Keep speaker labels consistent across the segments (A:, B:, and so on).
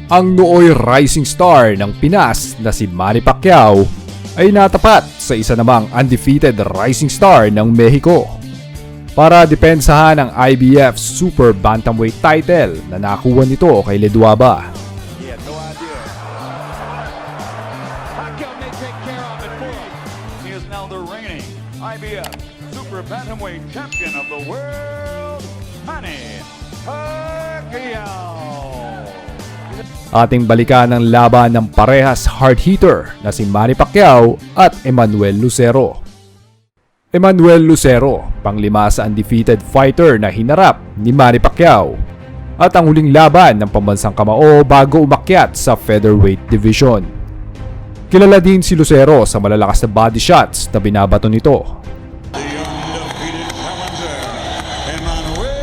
A: Ang nooy rising star ng Pinas na si Manny Pacquiao ay natapat sa isa namang undefeated rising star ng Mexico para depensahan ang IBF Super Bantamweight title na nakuha nito kay Leduaba.
B: Pacquiao may take care of it for him. He is now the reigning IBF Super Bantamweight Champion of the world, Manny Pacquiao.
A: Ating balikan ang laban ng parehas hard hitter na si Manny Pacquiao at Emmanuel Lucero. Emmanuel Lucero, panglima sa undefeated fighter na hinarap ni Manny Pacquiao at ang huling laban ng pambansang kamao bago umakyat sa featherweight division. Kilala din si Lucero sa malalakas na body shots na binabato nito.
B: The undefeated challenger, Emmanuel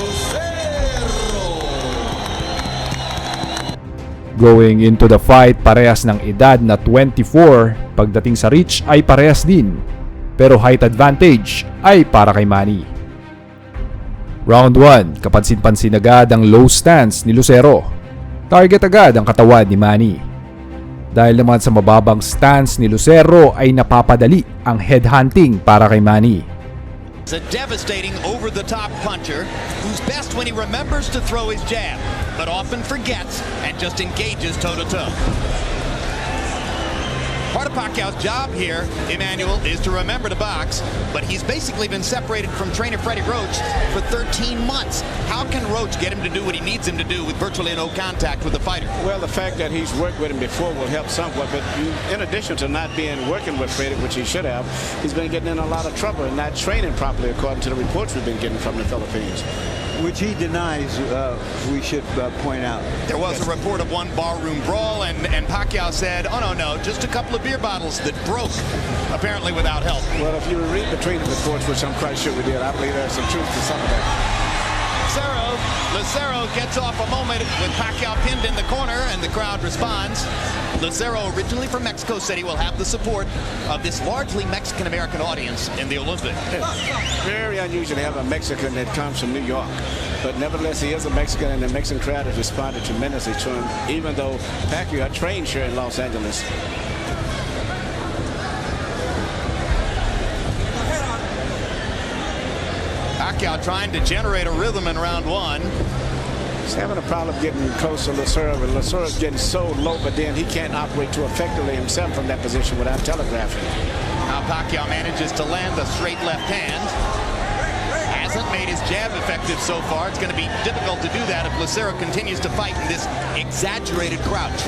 B: Lucero.
A: Going into the fight, parehas ng edad na 24, pagdating sa reach ay parehas din, pero height advantage ay para kay Manny. Round 1, kapansin-pansin agad ang low stance ni Lucero. Target agad ang katawan ni Manny. Dahil naman sa mababang stance ni Lucero ay napapadali ang headhunting para kay Manny.
C: He's a devastating over-the-top puncher who's best when he remembers to throw his jab, but often forgets and just engages toe-to-toe. Part of Pacquiao's job here, Emmanuel, is to remember to box, but he's basically been separated from trainer Freddie Roach for 13 months. How can Roach get him to do what he needs him to do with virtually no contact with the fighter?
D: Well, the fact that he's worked with him before will help somewhat, but in addition to not working with Freddie, which he should have, he's been getting in a lot of trouble and not training properly, according to the reports we've been getting from the Philippines.
E: Which he denies, we should point out.
C: There was a report of one barroom brawl, and Pacquiao said, oh, no, just a couple of beer bottles that broke, apparently without help.
D: Well, if you read between the reports, which I'm quite sure we did, I believe there's some truth to some of that.
C: Lucero gets off a moment with Pacquiao pinned in the corner, and the crowd responds. Lucero, originally from Mexico, said he will have the support of this largely Mexican-American audience in the Olympics.
D: It's very unusual to have a Mexican that comes from New York, but nevertheless, he is a Mexican, and the Mexican crowd has responded tremendously to him, even though Pacquiao trained here in Los Angeles.
C: Pacquiao trying to generate a rhythm in round 1.
D: He's having a problem getting close to Lucero, and Lucero's getting so low, but then he can't operate too effectively himself from that position without telegraphing.
C: Now Pacquiao manages to land a straight left hand. Hasn't made his jab effective so far. It's going to be difficult to do that if Lucero continues to fight in this exaggerated crouch.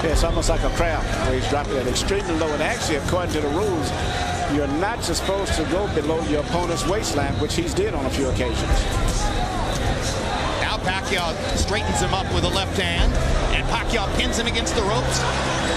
D: Yeah, it's almost like a crab where he's dropping it extremely low, and actually, according to the rules, you're not supposed to go below your opponent's waistline, which he's did on a few occasions.
C: Now Pacquiao straightens him up with a left hand, and Pacquiao pins him against the ropes.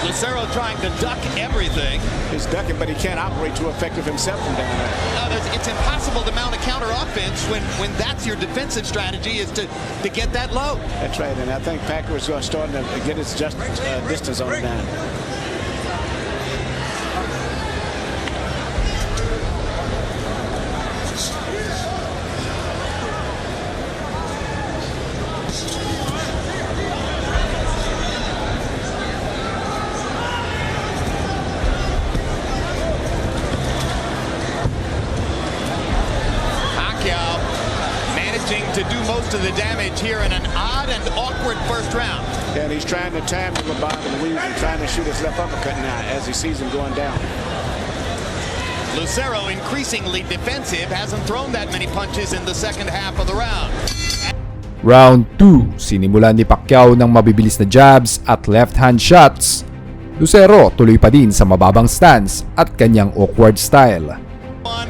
C: Lucero trying to duck everything.
D: He's ducking, but he can't operate too effective himself from down there.
C: It's impossible to mount a counter offense when that's your defensive strategy, is to get that low.
D: That's right, and I think Pacquiao is starting to get his distance on it now.
C: To do most of the damage here in an odd and awkward first round.
D: And he's trying to time the bob and weave and trying to shoot his left uppercut now as he sees him going down.
C: Lucero increasingly defensive, hasn't thrown that many punches in the second half of the round.
A: Round 2, sinimulan ni Pacquiao ng mabibilis na jabs at left-hand shots. Lucero tuloy pa din sa mababang stance at kanyang awkward style.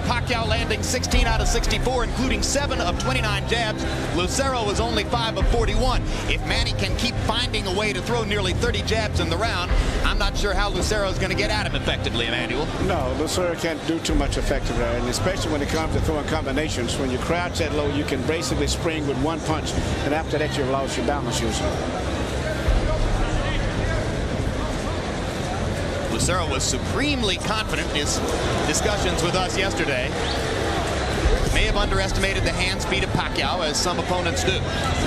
C: Pacquiao landing 16 out of 64, including 7 of 29 jabs. Lucero was only 5 of 41. If Manny can keep finding a way to throw nearly 30 jabs in the round, I'm not sure how Lucero is going to get at him effectively, Emmanuel.
D: No, Lucero can't do too much effective there, and especially when it comes to throwing combinations. When you crouch that low, you can basically spring with one punch, and after that, you've lost your balance usually.
C: Lucero was supremely confident in his discussions with us yesterday. may have underestimated the hand speed of Pacquiao, as some opponents do.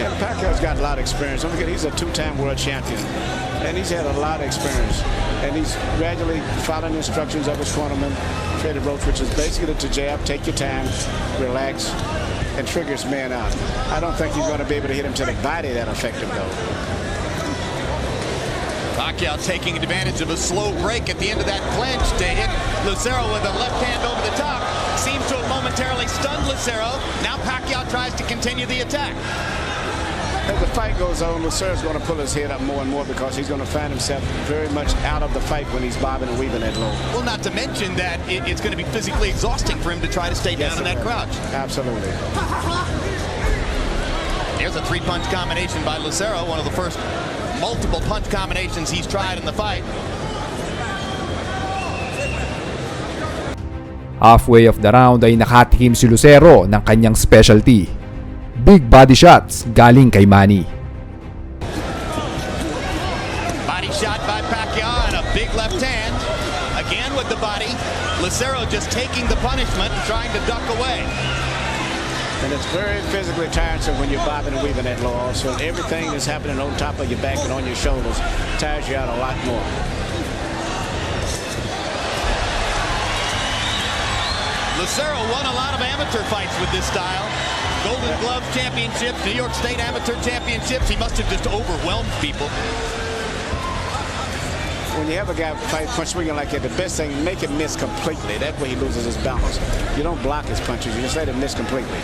D: Yeah, Pacquiao's got a lot of experience. Don't forget, he's a two-time world champion, and he's had a lot of experience. And he's gradually following the instructions of his cornerman, Freddie Roach, which is basically to jab, take your time, relax, and trigger his man out. I don't think he's going to be able to hit him to the body that effective, though.
C: Pacquiao taking advantage of a slow break at the end of that clinch to hit Lucero with a left hand over the top. Seems to have momentarily stunned Lucero. Now Pacquiao tries to continue the attack.
D: As the fight goes on, Lucero's going to pull his head up more and more because he's going to find himself very much out of the fight when he's bobbing and weaving that low.
C: Well, not to mention that it's going to be physically exhausting for him to try to stay down in that crouch.
D: Absolutely.
C: There's a three-punch combination by Lucero, one of the first multiple punch combinations he's tried in the fight.
A: Halfway of the round ay nakatikim si Lucero ng kanyang specialty. Big body shots galing kay Manny.
C: Body shot by Pacquiao and a big left hand. Again with the body. Lucero just taking the punishment and trying to duck away.
D: And it's very physically tiresome when you're bobbing and weaving that low. Also, everything that's happening on top of your back and on your shoulders tires you out a lot more.
C: Lucero won a lot of amateur fights with this style. Golden Glove championships, New York State amateur championships. He must have just overwhelmed people.
D: When you have a guy fight punch swinging like that, the best thing, make him miss completely. That way he loses his balance. You don't block his punches, you just let him miss completely.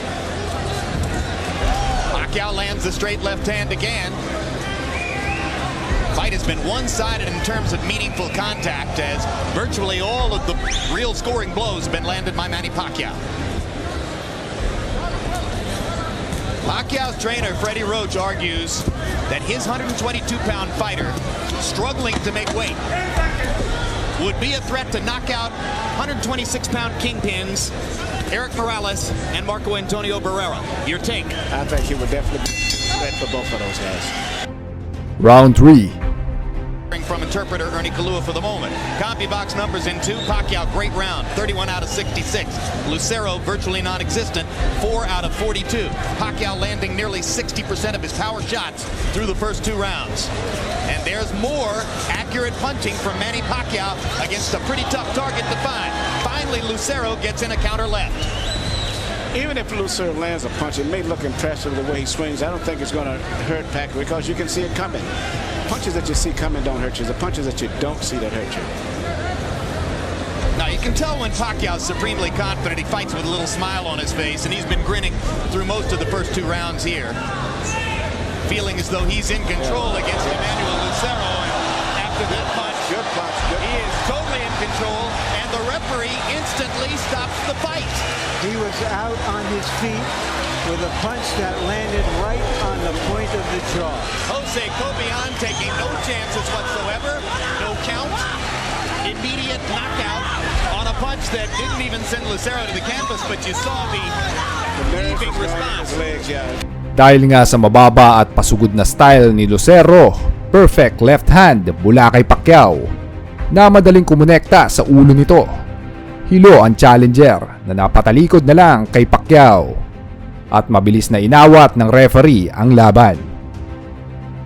C: Pacquiao lands the straight left hand again. Fight has been one-sided in terms of meaningful contact, as virtually all of the real scoring blows have been landed by Manny Pacquiao. Pacquiao's trainer, Freddie Roach, argues that his 122-pound fighter, struggling to make weight, would be a threat to knock out 126-pound kingpins Eric Morales and Marco Antonio Barrera. Your take?
D: I think he would definitely be a threat for both of those guys.
A: Round 3.
C: From interpreter Ernie Kalua for the moment. CompuBox numbers in 2. Pacquiao, great round, 31 out of 66. Lucero, virtually non-existent, 4 out of 42. Pacquiao landing nearly 60% of his power shots through the first 2 rounds. And there's more accurate punching from Manny Pacquiao against a pretty tough target to find. Finally, Lucero gets in a counter left.
D: Even if Lucero lands a punch, it may look impressive the way he swings. I don't think it's going to hurt Pacquiao because you can see it coming. Punches that you see coming don't hurt you. The punches that you don't see that hurt you.
C: Now, you can tell when Pacquiao's supremely confident. He fights with a little smile on his face, and he's been grinning through most of the first 2 rounds here. Feeling as though he's in control against Emmanuel Lucero. And after that punch,
D: Good punch.
C: he is totally in control, and the referee instantly stops the fight.
E: He was out on his feet with a punch that landed right on the point of the jaw.
C: Jose Cobian taking no chances whatsoever. No count. Immediate knockout on a punch that didn't even send Lucero to the canvas, but you saw the heaving response.
A: Dahil nga sa mababa at pasugod na style ni Lucero, perfect left hand mula kay Pacquiao na madaling kumonekta sa ulo nito. Hilo ang challenger na napatalikod na lang kay Pacquiao at mabilis na inawat ng referee ang laban.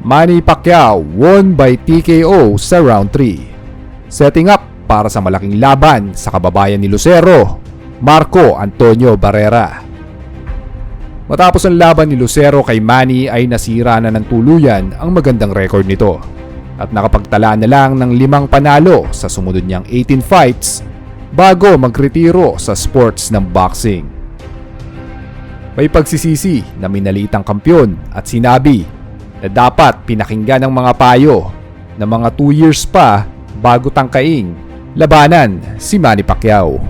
A: Manny Pacquiao won by TKO sa round 3, setting up para sa malaking laban sa kababayan ni Lucero, Marco Antonio Barrera. Matapos ang laban ni Lucero kay Manny ay nasira na ng tuluyan ang magandang record nito at nakapagtala na lang ng 5 panalo sa sumunod niyang 18 fights bago magretiro sa sports ng boxing. May pagsisisi na minalitang kampyon at sinabi na dapat pinakinggan ng mga payo na mga 2 years pa bago tangkaing labanan si Manny Pacquiao.